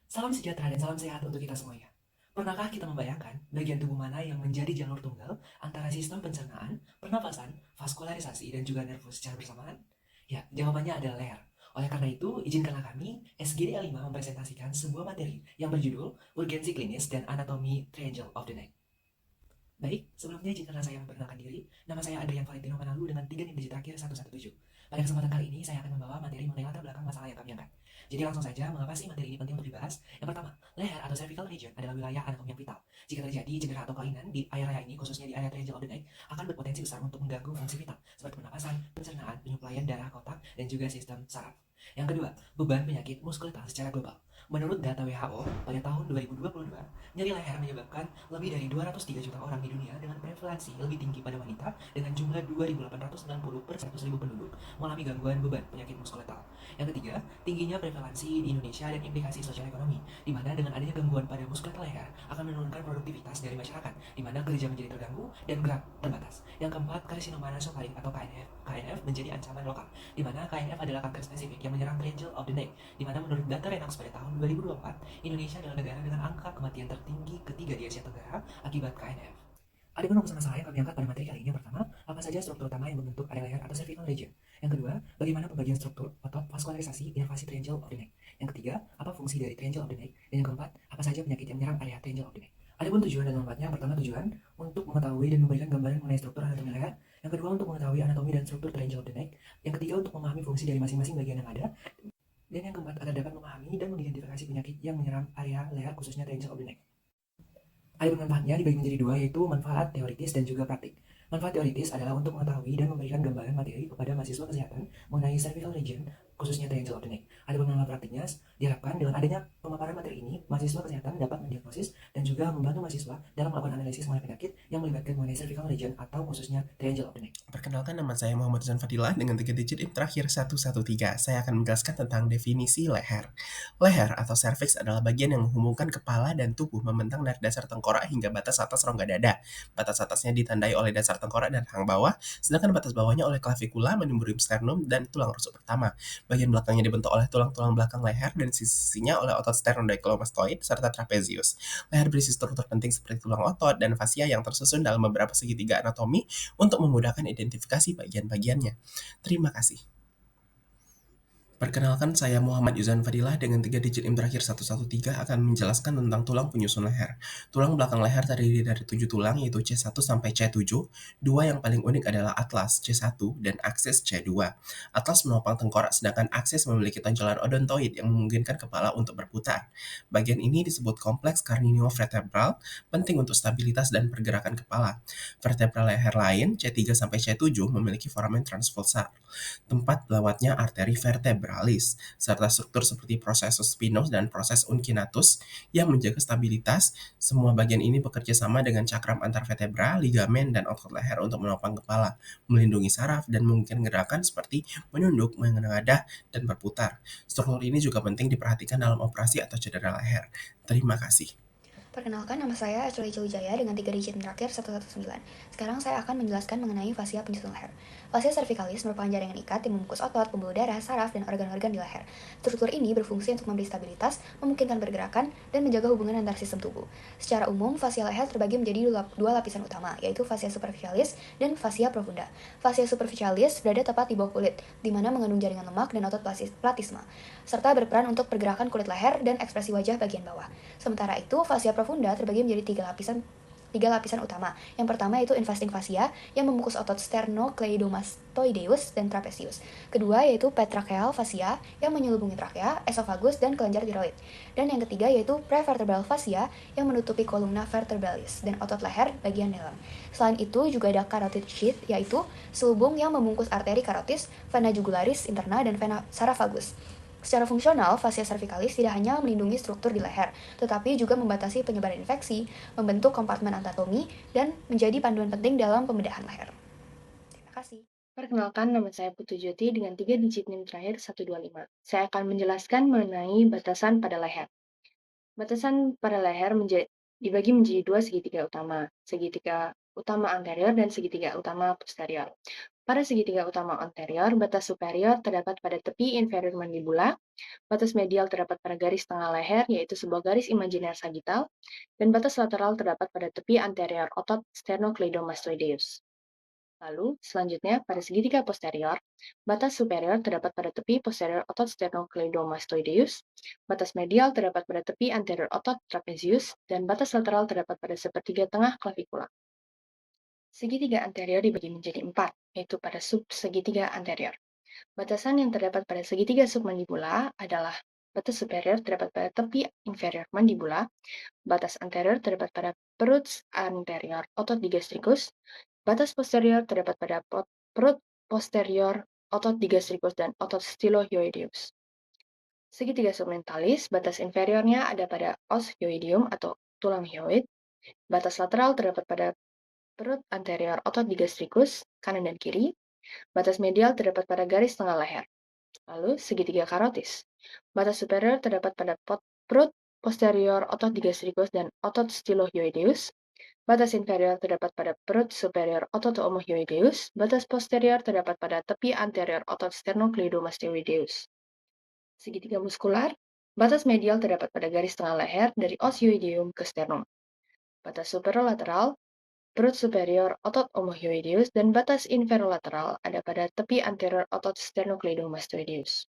Salam sejahtera dan salam sehat untuk kita semuanya. Pernahkah kita membayangkan bagian tubuh mana yang menjadi jalur tunggal antara sistem pencernaan, pernafasan, vaskularisasi, dan juga nervus secara bersamaan? Ya, jawabannya adalah leher. Oleh karena itu, izinkanlah kami, SGDA 5, mempresentasikan sebuah materi yang berjudul Urgensi Klinis dan Anatomi Triangle of the Neck. Baik, sebelumnya izinkanlah saya memperkenalkan diri. Nama saya Adrian Valentino Manalu dengan 3 NIM digit terakhir 117. Pada kesempatan kali ini, saya akan membawa materi mengenai latar belakang masalah yang kami angkat. Jadi langsung saja, mengapa sih materi ini penting untuk dibahas? Yang pertama, leher atau cervical region adalah wilayah anatomi yang vital. Jika terjadi cedera atau kelainan di area ini, khususnya di area triangle of the neck, akan berpotensi besar untuk mengganggu fungsi vital, seperti pernapasan, pencernaan, penyuplaian darah ke otak, dan juga sistem saraf. Yang kedua, beban penyakit muskulital secara global. Menurut data WHO, pada tahun 2022, nyeri leher menyebabkan lebih dari 203 juta orang di dunia dengan prevalensi lebih tinggi pada wanita dengan jumlah 2.890 per 100.000 penduduk mengalami gangguan beban penyakit muskuloskeletal. Yang ketiga, tingginya prevalensi di Indonesia dan implikasi sosial ekonomi, di mana dengan adanya gangguan pada muskuloskeletal leher akan menurunkan produktivitas dari masyarakat, di mana kerja menjadi terganggu dan gerak terbatas. Yang keempat, karsinoma nasofaring atau KNF menjadi ancaman lokal, di mana KNF adalah kanker spesifik yang menyerang triangle of the neck, di mana menurut data Renax pada tahun 2024, Indonesia adalah negara dengan angka kematian tertinggi ketiga di Asia Tenggara akibat KNF. Ada beberapa masalah yang kami angkat pada materi kali ini. Yang pertama, apa saja struktur utama yang membentuk area leher atau cervical region? Yang kedua, bagaimana pembagian struktur otot vaskularisasi inervasi triangle of the neck? Yang ketiga, apa fungsi dari triangle of the neck? Dan yang keempat, apa saja penyakit yang menyerang area triangle of the neck? Adapun tujuan dan manfaatnya, yang pertama tujuan untuk mengetahui dan memberikan gambaran mengenai struktur anatomi leher. Yang kedua, untuk mengetahui anatomi dan struktur triangle of the neck. Yang ketiga, untuk memahami fungsi dari masing-masing bagian yang ada. Dan yang keempat, agar dapat memahami dan mengidentifikasi penyakit yang menyerang area leher khususnya triangle of the neck. Ada manfaatnya dibagi menjadi dua, yaitu manfaat teoritis dan juga praktik. Manfaat teoritis adalah untuk mengetahui dan memberikan gambaran materi kepada mahasiswa kesehatan mengenai cervical region, khususnya triangle of the neck. Ada manfaat praktiknya, diharapkan dengan adanya pemaparan materi ini, mahasiswa kesehatan dapat mendiagnosis dan juga membantu mahasiswa dalam melakukan analisis mengenai penyakit yang melibatkan mengenai cervical region atau khususnya triangle of the neck. Perkenalkan, nama saya Muhammad Zan Fadilah dengan 3 digit IM terakhir 113. Saya akan menjelaskan tentang definisi leher. Leher atau cervix adalah bagian yang menghubungkan kepala dan tubuh membentang dari dasar tengkorak hingga batas atas rongga dada. Batas atasnya ditandai oleh dasar tengkorak dan rahang bawah, sedangkan batas bawahnya oleh klavikula, menimburium sternum, dan tulang rusuk pertama. Bagian belakangnya dibentuk oleh tulang-tulang belakang leher dan sisinya oleh otot sternocleidomastoid serta trapezius. Leher berisi struktur penting seperti tulang otot dan fasia yang tersusun dalam beberapa segitiga anatomi untuk memudahkan identifikasi bagian-bagiannya. Terima kasih. Perkenalkan, saya Muhammad Yuzan Fadilah dengan 3 digit IM terakhir 113 akan menjelaskan tentang tulang penyusun leher. Tulang belakang leher terdiri dari 7 tulang, yaitu C1 sampai C7. Dua yang paling unik adalah atlas C1 dan aksis C2. Atlas menopang tengkorak, sedangkan aksis memiliki tonjolan odontoid yang memungkinkan kepala untuk berputar. Bagian ini disebut kompleks craniovertebral, penting untuk stabilitas dan pergerakan kepala. Vertebra leher lain, C3 sampai C7, memiliki foramen transversal, tempat lewatnya arteri vertebralis, serta struktur seperti processus spinous dan proses uncinatus yang menjaga stabilitas. Semua bagian ini bekerja sama dengan cakram antar vertebra, ligamen, dan otot leher untuk menopang kepala, melindungi saraf, dan memungkinkan gerakan seperti menunduk, menengadah, dan berputar. Struktur ini juga penting diperhatikan dalam operasi atau cedera leher. Terima kasih. Perkenalkan, nama saya Ashley Wijaya dengan 3 digit terakhir 119. Sekarang saya akan menjelaskan mengenai fasia penyusun leher. Fasia cervicalis merupakan jaringan ikat yang membungkus otot, pembuluh darah, saraf, dan organ-organ di leher. Struktur ini berfungsi untuk memberi stabilitas, memungkinkan pergerakan, dan menjaga hubungan antar sistem tubuh. Secara umum, fasia leher terbagi menjadi dua lapisan utama, yaitu fasia superficialis dan fasia profunda. Fasia superficialis berada tepat di bawah kulit, di mana mengandung jaringan lemak dan otot platisma, serta berperan untuk pergerakan kulit leher dan ekspresi wajah bagian bawah. Sementara itu, fasia profunda terbagi menjadi tiga lapisan utama. Yang pertama yaitu investing fascia yang membungkus otot sternocleidomastoideus dan trapezius. Kedua yaitu petracheal fascia yang menyelubungi trakea, esofagus, dan kelenjar tiroid. Dan yang ketiga yaitu prevertebral fascia yang menutupi columna vertebralis dan otot leher bagian dalam. Selain itu juga ada carotid sheath, yaitu selubung yang membungkus arteri karotis, vena jugularis interna, dan vena saraphagus. Secara fungsional, fasia cervicalis tidak hanya melindungi struktur di leher, tetapi juga membatasi penyebaran infeksi, membentuk kompartemen anatomi, dan menjadi panduan penting dalam pembedahan leher. Terima kasih. Perkenalkan, nama saya Putu Jyoti dengan 3 digit NIM terakhir 125. Saya akan menjelaskan mengenai batasan pada leher. Batasan pada leher dibagi menjadi dua segitiga utama anterior dan segitiga utama posterior. Pada segitiga utama anterior, batas superior terdapat pada tepi inferior mandibula, batas medial terdapat pada garis tengah leher, yaitu sebuah garis imajiner sagital, dan batas lateral terdapat pada tepi anterior otot sternocleidomastoideus. Lalu, selanjutnya, pada segitiga posterior, batas superior terdapat pada tepi posterior otot sternocleidomastoideus, batas medial terdapat pada tepi anterior otot trapezius, dan batas lateral terdapat pada sepertiga tengah klavikula. Segitiga anterior dibagi menjadi 4, yaitu pada subsegitiga anterior. Batasan yang terdapat pada segitiga submandibula adalah batas superior terdapat pada tepi inferior mandibula, batas anterior terdapat pada perut anterior otot digastricus, batas posterior terdapat pada perut posterior otot digastricus dan otot stylohyoideus. Segitiga submentalis, batas inferiornya ada pada os hyoideum atau tulang hyoid, batas lateral terdapat pada perut anterior otot digastricus, kanan dan kiri, batas medial terdapat pada garis tengah leher. Lalu, segitiga karotis. Batas superior terdapat pada perut posterior otot digastricus dan otot stylohyoideus. Batas inferior terdapat pada perut superior otot omohyoideus. Batas posterior terdapat pada tepi anterior otot sternocleidomastoideus. Segitiga muskular. Batas medial terdapat pada garis tengah leher dari os hyoideum ke sternum. Batas superolateral, perut superior otot omohyoideus, dan batas inferolateral ada pada tepi anterior otot sternocleidomastoideus.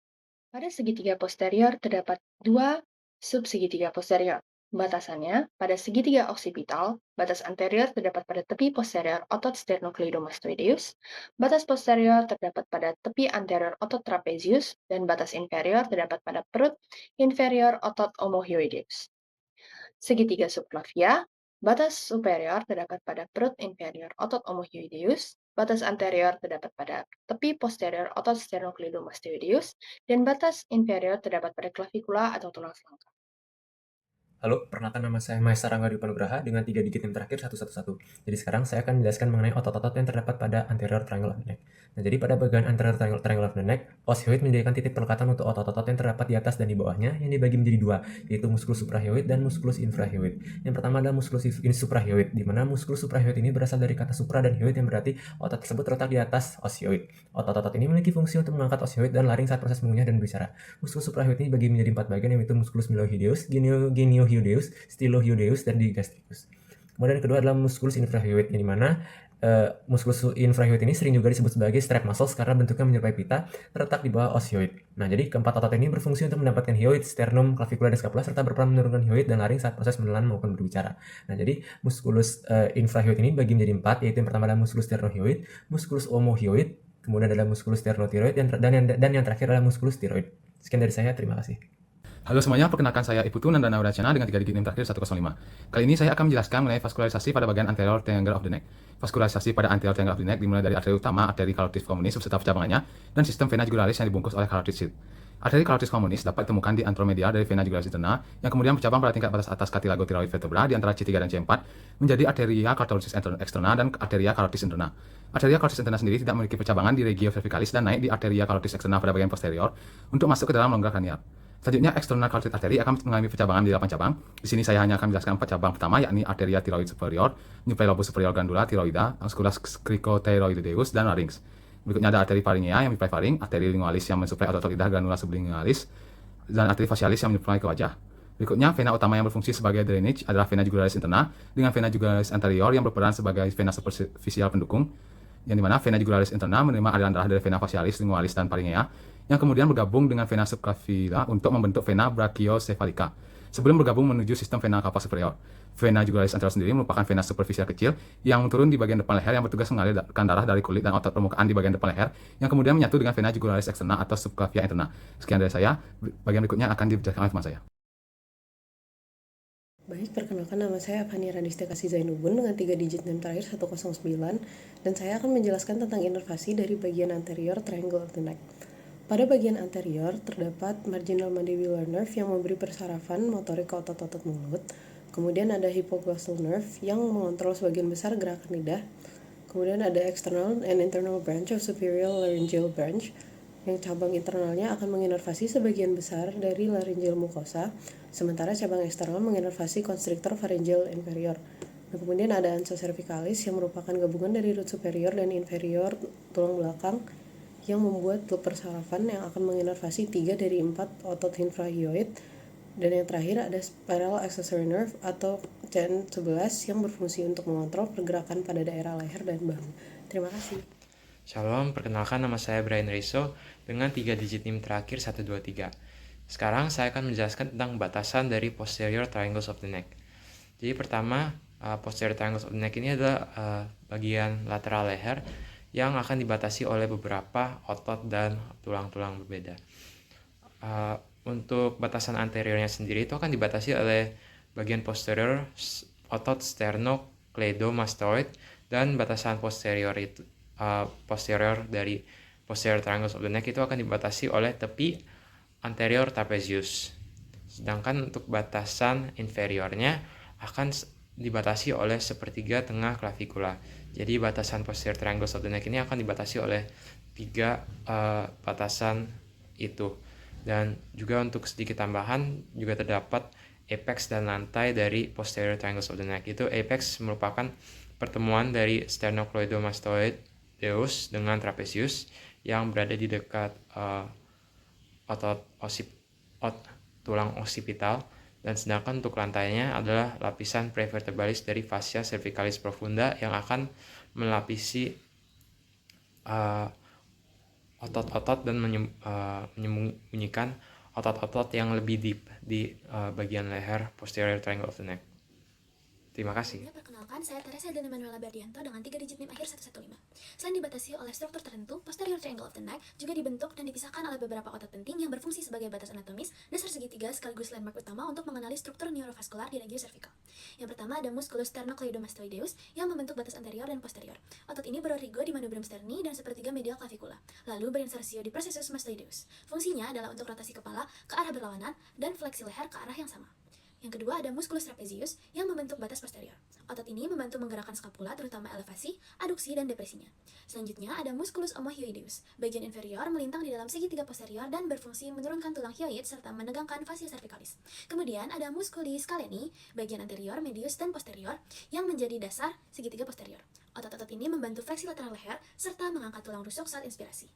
Pada segitiga posterior terdapat 2 subsegitiga posterior. Batasannya, pada segitiga oksipital, batas anterior terdapat pada tepi posterior otot sternocleidomastoideus, batas posterior terdapat pada tepi anterior otot trapezius, dan batas inferior terdapat pada perut inferior otot omohyoideus. Segitiga subclavia, batas superior terdapat pada perut inferior otot omohyoideus, batas anterior terdapat pada tepi posterior otot sternocleidomastoideus, dan batas inferior terdapat pada klavikula atau tulang selangkah. Halo, perkenalkan nama saya Maesar Rangga Dwi Panugraha dengan 3 digit NIM terakhir 111. Jadi sekarang saya akan menjelaskan mengenai otot-otot yang terdapat pada anterior triangle of the neck. Nah, jadi pada bagian anterior triangle of the neck, os hyoid menjadikan titik pelekatan untuk otot-otot yang terdapat di atas dan di bawahnya yang dibagi menjadi 2, yaitu musculus suprahyoid dan musculus infrahyoid. Yang pertama adalah musculus suprahyoid, di mana musculus suprahyoid ini berasal dari kata supra dan hyoid yang berarti otot tersebut terletak di atas os hyoid. Otot-otot ini memiliki fungsi untuk mengangkat os hyoid dan laring saat proses mengunyah dan berbicara. Musculus suprahyoid ini dibagi menjadi 4 bagian, yaitu musculus mylohyoideus, geniohyoideus, stylohyoideus, dan digastricus. Kemudian kedua adalah musculus infrahyoid, yang dimana musculus infrahyoid ini sering juga disebut sebagai strap muscles karena bentuknya menyerupai pita terletak di bawah os hyoid. Nah, jadi keempat otot ini berfungsi untuk mendapatkan hyoid, sternum, clavicular, dan scapula serta berperan menurunkan hyoid dan laring saat proses menelan maupun berbicara. Nah, jadi musculus infrahyoid ini bagi menjadi 4, yaitu yang pertama adalah musculus sternohyoid, musculus omohyoid, kemudian adalah musculus sternothyroid, dan yang terakhir adalah musculus thyroid. Sekian dari saya, terima kasih. Halo semuanya, perkenalkan saya Iputu Nandana Udacana dengan 3 digit NIM terakhir 105. Kali ini saya akan menjelaskan mengenai vaskularisasi pada bagian anterior triangle of the neck. Vaskularisasi pada anterior triangle of the neck dimulai dari arteri utama, arteri carotis communis beserta percabangannya, dan sistem vena jugularis yang dibungkus oleh carotis sheath. Arteri carotis communis dapat ditemukan di antromedial dari vena jugularis interna yang kemudian bercabang pada tingkat batas atas cartilago thyroid vertebra di antara C3 dan C4 menjadi arteria carotis externa dan arteria carotis interna. Arteria carotis interna sendiri tidak memiliki percabangan di regio cervicalis dan naik di arteria carotis externa pada bagian posterior untuk masuk ke dalam rongga kranial. Selanjutnya, external carotid artery akan mengalami percabangan di 8 cabang. Di sini saya hanya akan menjelaskan 4 cabang pertama, yakni arteria thyroid superior, nucleus lobus superior glandula thyroida, musculus cricothyroideus, dan larynx. Berikutnya ada arteri pharyngea yang menyuplai faring, arteri lingualis yang mensuplai otot lidah glandula sublingualis, dan arteri facialis yang menyuplai ke wajah. Berikutnya, vena utama yang berfungsi sebagai drainage adalah vena jugularis interna dengan vena jugularis anterior yang berperan sebagai vena superficial pendukung, yang dimana vena jugularis interna menerima aliran darah dari vena facialis, lingualis, dan pharyngea, yang kemudian bergabung dengan vena subclavia untuk membentuk vena brachiocephalika sebelum bergabung menuju sistem vena cava superior. Vena jugularis anterior sendiri merupakan vena superficial kecil yang turun di bagian depan leher yang bertugas mengalirkan darah dari kulit dan otot permukaan di bagian depan leher yang kemudian menyatu dengan vena jugularis externa atau subclavia interna. Sekian dari saya, bagian berikutnya akan dijelaskan oleh teman saya. Baik, perkenalkan nama saya Fani Radistia Kasih Zainubun dengan 3 digit NIM terakhir 109, dan saya akan menjelaskan tentang inervasi dari bagian anterior triangle of the neck. Pada bagian anterior terdapat marginal mandibular nerve yang memberi persarafan motorik ke otot-otot mulut. Kemudian ada hypoglossal nerve yang mengontrol sebagian besar gerakan lidah. Kemudian ada external and internal branch of superior laryngeal branch yang cabang internalnya akan menginervasi sebagian besar dari laryngeal mucosa, sementara cabang eksternal menginervasi constrictor pharyngeal inferior. Nah, kemudian ada ansa cervicalis yang merupakan gabungan dari root superior dan inferior tulang belakang yang membuat loop persarafan yang akan menginervasi 3 dari 4 otot infrahyoid. Dan yang terakhir ada spiral accessory nerve atau CN11 yang berfungsi untuk mengontrol pergerakan pada daerah leher dan bahu. Terima kasih. Shalom, perkenalkan nama saya Brian Reiso dengan 3 digit NIM terakhir 123. Sekarang saya akan menjelaskan tentang batasan dari posterior triangles of the neck. Jadi pertama, posterior triangles of the neck ini adalah bagian lateral leher yang akan dibatasi oleh beberapa otot dan tulang-tulang berbeda. Untuk batasan anteriornya sendiri itu akan dibatasi oleh bagian posterior otot sternocleidomastoid dan batasan posterior dari posterior triangles of the neck itu akan dibatasi oleh tepi anterior trapezius. Sedangkan untuk batasan inferiornya akan dibatasi oleh sepertiga tengah clavikula. Jadi batasan posterior triangles of the neck ini akan dibatasi oleh 3 batasan itu. Dan juga untuk sedikit tambahan juga terdapat apex dan lantai dari posterior triangles of the neck. Itu apex merupakan pertemuan dari sternocleidomastoideus dengan trapezius yang berada di dekat tulang occipital, dan sedangkan untuk lantainya adalah lapisan prevertebralis dari fascia cervicalis profunda yang akan melapisi otot-otot dan menyembunyikan otot-otot yang lebih deep di bagian leher posterior triangle of the neck. Terima kasih. Perkenalkan, saya Teresa dan Emanuela Berdianto dengan 3 digit NIM akhir 115. Selain dibatasi oleh struktur tertentu, posterior triangle of the neck juga dibentuk dan dipisahkan oleh beberapa otot penting yang berfungsi sebagai batas anatomis, dasar segitiga sekaligus landmark utama untuk mengenali struktur neurovaskular di regio cervical. Yang pertama ada musculus sternocleidomastoideus yang membentuk batas anterior dan posterior. Otot ini berorigo di manubrium sterni dan sepertiga medial clavikula, lalu berinsersio di processus mastoideus. Fungsinya adalah untuk rotasi kepala ke arah berlawanan dan fleksi leher ke arah yang sama. Yang kedua ada musculus trapezius yang membentuk batas posterior. Otot ini membantu menggerakkan skapula terutama elevasi, aduksi, dan depresinya. Selanjutnya ada musculus omohyoideus. Bagian inferior melintang di dalam segitiga posterior dan berfungsi menurunkan tulang hyoid serta menegangkan fascia cervicalis. Kemudian ada musculus scaleni, bagian anterior, medius, dan posterior yang menjadi dasar segitiga posterior. Otot-otot ini membantu fleksi lateral leher serta mengangkat tulang rusuk saat inspirasi.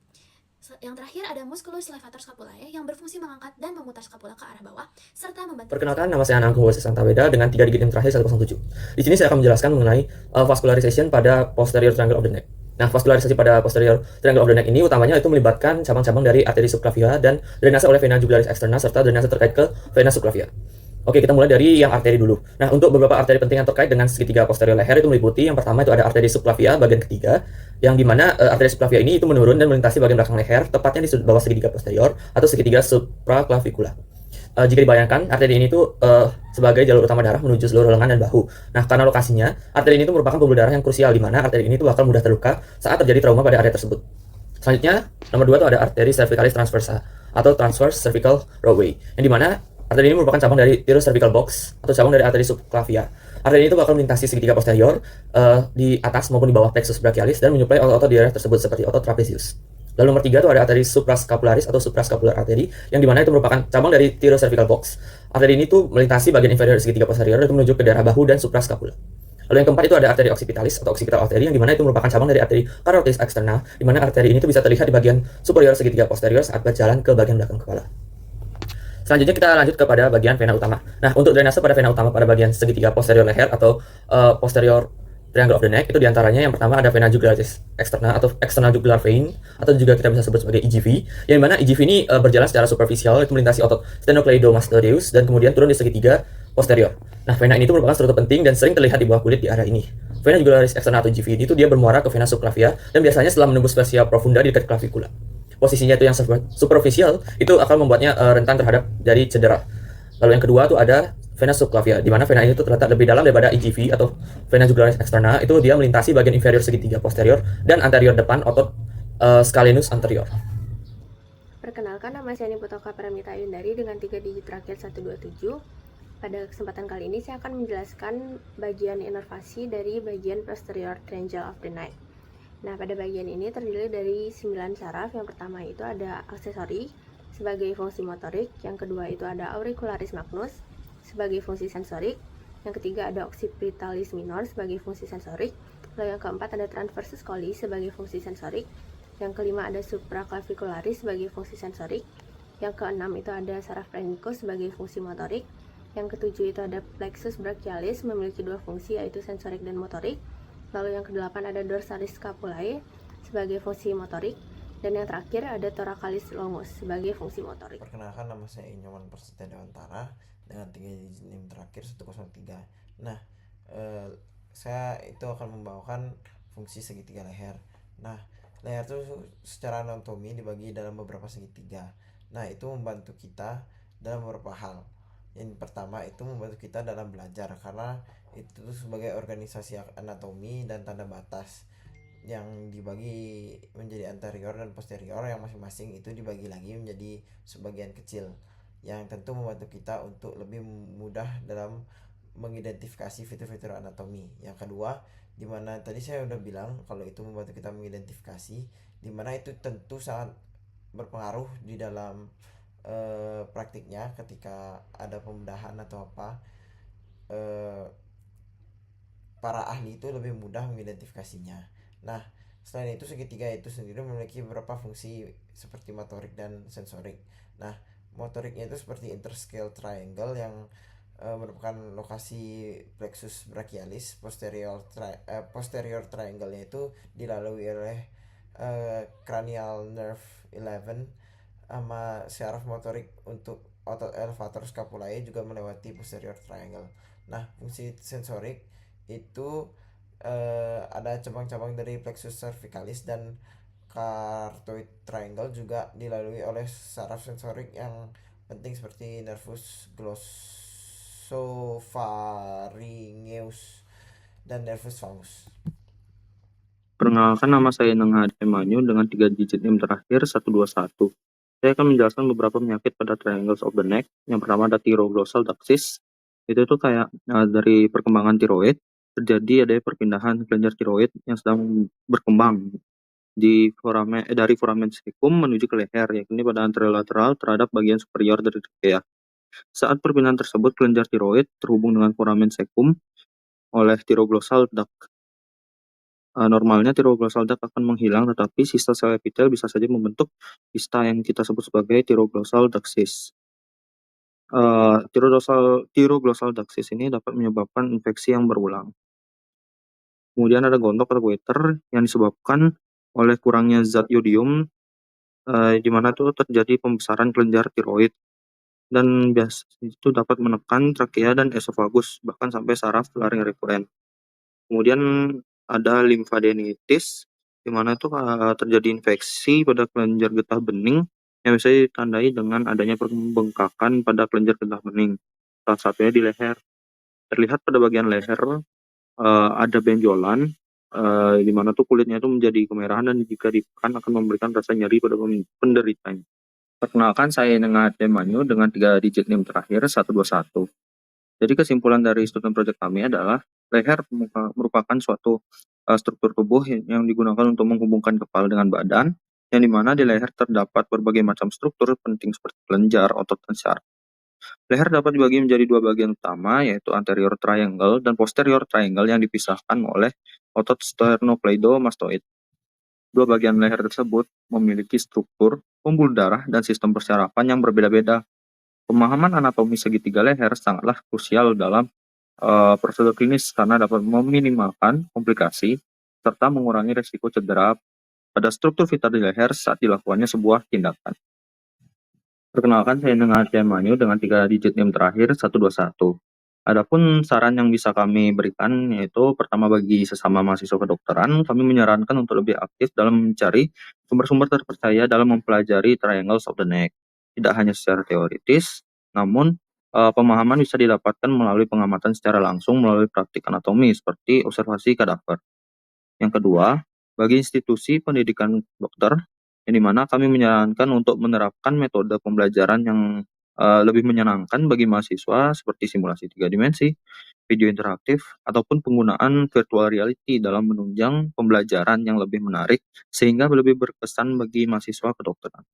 Yang terakhir ada musculus levator scapulae yang berfungsi mengangkat dan memutar skapula ke arah bawah serta membantu. Perkenalkan, nama saya Anang Kuwese Santaweda dengan 3 digit NIM terakhir 107. Di sini saya akan menjelaskan mengenai vascularization pada posterior triangle of the neck. Nah, vaskularisasi pada posterior triangle of the neck ini utamanya itu melibatkan cabang-cabang dari arteri subclavia dan drainase oleh vena jugularis externa serta drainase terkait ke vena subclavia. Oke, kita mulai dari yang arteri dulu. Nah, untuk beberapa arteri penting yang terkait dengan segitiga posterior leher itu meliputi yang pertama itu ada arteri subclavia bagian ketiga, yang dimana arteri subclavia ini itu menurun dan melintasi bagian belakang leher, tepatnya di bawah segitiga posterior atau segitiga supraclavicular. Jika dibayangkan, arteri ini itu sebagai jalur utama darah menuju seluruh lengan dan bahu. Nah, karena lokasinya, arteri ini itu merupakan pembuluh darah yang krusial, di mana arteri ini itu bakal mudah terluka saat terjadi trauma pada area tersebut. Selanjutnya, nomor 2 itu ada arteri cervicalis transversa atau transverse cervical roadway, yang dimana arteri ini merupakan cabang dari tirus cervical box atau cabang dari arteri subclavia. Arteri ini itu bakal melintasi segitiga posterior di atas maupun di bawah plexus brachialis dan menyuplai otot-otot di area tersebut seperti otot trapezius. Lalu nomor 3 itu ada arteri suprascapularis atau suprascapular arteri yang dimana itu merupakan cabang dari tirus cervical box. Arteri ini tuh melintasi bagian inferior segitiga posterior dan menuju ke daerah bahu dan suprascapula. Lalu yang keempat itu ada arteri occipitalis atau occipital arteri yang dimana itu merupakan cabang dari arteri carotis externa, di mana arteri ini tuh bisa terlihat di bagian superior segitiga posterior saat berjalan ke bagian belakang kepala. Selanjutnya kita lanjut kepada bagian vena utama. Nah, untuk drainase pada vena utama pada bagian segitiga posterior leher atau posterior triangle of the neck itu diantaranya yang pertama ada vena jugularis externa atau external jugular vein atau juga kita bisa sebut sebagai EJV, yang dimana EJV ini berjalan secara superficial, itu melintasi otot sternocleidomastoideus dan kemudian turun di segitiga posterior. Nah, vena ini itu merupakan struktur penting dan sering terlihat di bawah kulit di area ini. Vena jugularis externa atau EJV ini itu dia bermuara ke vena subclavia dan biasanya setelah menembus fascia profunda di dekat clavikula. Posisinya itu yang superficial itu akan membuatnya rentan terhadap dari cedera. Lalu yang kedua tuh ada vena subclavia, di mana vena ini tuh terletak lebih dalam daripada EJV atau vena jugularis externa, itu dia melintasi bagian inferior segitiga posterior dan anterior depan otot scalenus anterior. Perkenalkan, nama saya Niputoka Paramita Ayundari dengan 3 digit terakhir 127. Pada kesempatan kali ini saya akan menjelaskan bagian inervasi dari bagian posterior triangle of the neck. Nah, pada bagian ini terdiri dari 9 saraf. Yang pertama itu ada aksesori sebagai fungsi motorik, yang kedua itu ada auricularis magnus sebagai fungsi sensorik, Yang ketiga ada occipitalis minor sebagai fungsi sensorik. Lalu yang keempat ada transversus colli sebagai fungsi sensorik. Yang kelima ada supraclavicularis sebagai fungsi sensorik. Yang keenam itu ada saraf phrenikus sebagai fungsi motorik. Yang ketujuh itu ada plexus brachialis memiliki dua fungsi yaitu sensorik dan motorik. Lalu yang kedelapan ada dorsalis scapulae sebagai fungsi motorik. Dan yang terakhir ada thoracalis longus sebagai fungsi motorik. Perkenalkan, nama saya Inyoman Prasetya Dewantara dengan 3 digit NIM terakhir 103. Nah, saya itu akan membawakan fungsi segitiga leher. Nah, leher itu secara anatomi dibagi dalam beberapa segitiga. Nah, itu membantu kita dalam beberapa hal. Yang pertama itu membantu kita dalam belajar karena itu sebagai organisasi anatomi dan tanda batas yang dibagi menjadi anterior dan posterior, yang masing-masing itu dibagi lagi menjadi sebagian kecil yang tentu membantu kita untuk lebih mudah dalam mengidentifikasi fitur-fitur anatomi. Yang kedua, dimana tadi saya udah bilang kalau itu membantu kita mengidentifikasi, dimana itu tentu sangat berpengaruh di dalam praktiknya ketika ada pembedahan atau apa, para ahli itu lebih mudah mengidentifikasinya. Nah, selain itu segitiga itu sendiri memiliki beberapa fungsi seperti motorik dan sensorik. Nah, motoriknya itu seperti interscale triangle yang merupakan lokasi plexus brachialis. Posterior triangle-nya itu dilalui oleh cranial nerve 11 sama syaraf motorik untuk otot elevator scapulae juga melewati posterior triangle. Nah, fungsi sensorik itu ada cabang-cabang dari plexus cervicalis dan carotid triangle juga dilalui oleh saraf sensorik yang penting seperti nervus glossopharyngeus dan nervus vagus. Perkenalkan, nama saya Neng Hadi Manyu dengan 3 digit NIM terakhir 121. Saya akan menjelaskan beberapa penyakit pada triangles of the neck. Yang pertama ada thyroglossal ductus. Itu tuh kayak dari perkembangan tiroid terjadi ada perpindahan kelenjar tiroid yang sedang berkembang dari foramen cecum menuju ke leher, yakni pada anterolateral terhadap bagian superior dari trachea. Saat perpindahan tersebut, kelenjar tiroid terhubung dengan foramen cecum oleh thyroglossal duct. Normalnya thyroglossal duct akan menghilang, tetapi sisa sel epitel bisa saja membentuk kista yang kita sebut sebagai thyroglossal ductus. Thyroglossal ductus ini dapat menyebabkan infeksi yang berulang. Kemudian ada gontok atau goiter yang disebabkan oleh kurangnya zat yodium, di mana itu terjadi pembesaran kelenjar tiroid, dan itu dapat menekan trakea dan esofagus, bahkan sampai saraf laring rekuren. Kemudian ada limfadenitis, di mana itu terjadi infeksi pada kelenjar getah bening yang bisa ditandai dengan adanya pembengkakan pada kelenjar getah bening, salah satunya di leher. Terlihat pada bagian leher ada benjolan, di mana tuh kulitnya itu menjadi kemerahan dan jika ditekan akan memberikan rasa nyeri pada penderitanya. Perkenalkan, saya Nengat Demanyu dengan 3 digit NIM terakhir 121. Jadi kesimpulan dari student project kami adalah leher merupakan suatu struktur tubuh yang digunakan untuk menghubungkan kepala dengan badan, yang dimana di leher terdapat berbagai macam struktur penting seperti kelenjar, otot, dan syaraf. Leher dapat dibagi menjadi 2 bagian utama, yaitu anterior triangle dan posterior triangle yang dipisahkan oleh otot sternocleidomastoid. 2 bagian leher tersebut memiliki struktur, pembuluh darah, dan sistem persyarafan yang berbeda-beda. Pemahaman anatomi segitiga leher sangatlah krusial dalam prosedur klinis karena dapat meminimalkan komplikasi serta mengurangi risiko cedera pada struktur vital di leher saat dilakukannya sebuah tindakan. Perkenalkan, saya dengan Manyu dengan 3 digit NIM terakhir 121. Adapun saran yang bisa kami berikan yaitu pertama, bagi sesama mahasiswa kedokteran, kami menyarankan untuk lebih aktif dalam mencari sumber-sumber terpercaya dalam mempelajari triangles of the neck. Tidak hanya secara teoritis, namun pemahaman bisa didapatkan melalui pengamatan secara langsung melalui praktik anatomi seperti observasi kadaver. Yang kedua, bagi institusi pendidikan dokter, yang dimana kami menyarankan untuk menerapkan metode pembelajaran yang lebih menyenangkan bagi mahasiswa seperti simulasi 3 dimensi, video interaktif, ataupun penggunaan virtual reality dalam menunjang pembelajaran yang lebih menarik sehingga lebih berkesan bagi mahasiswa kedokteran.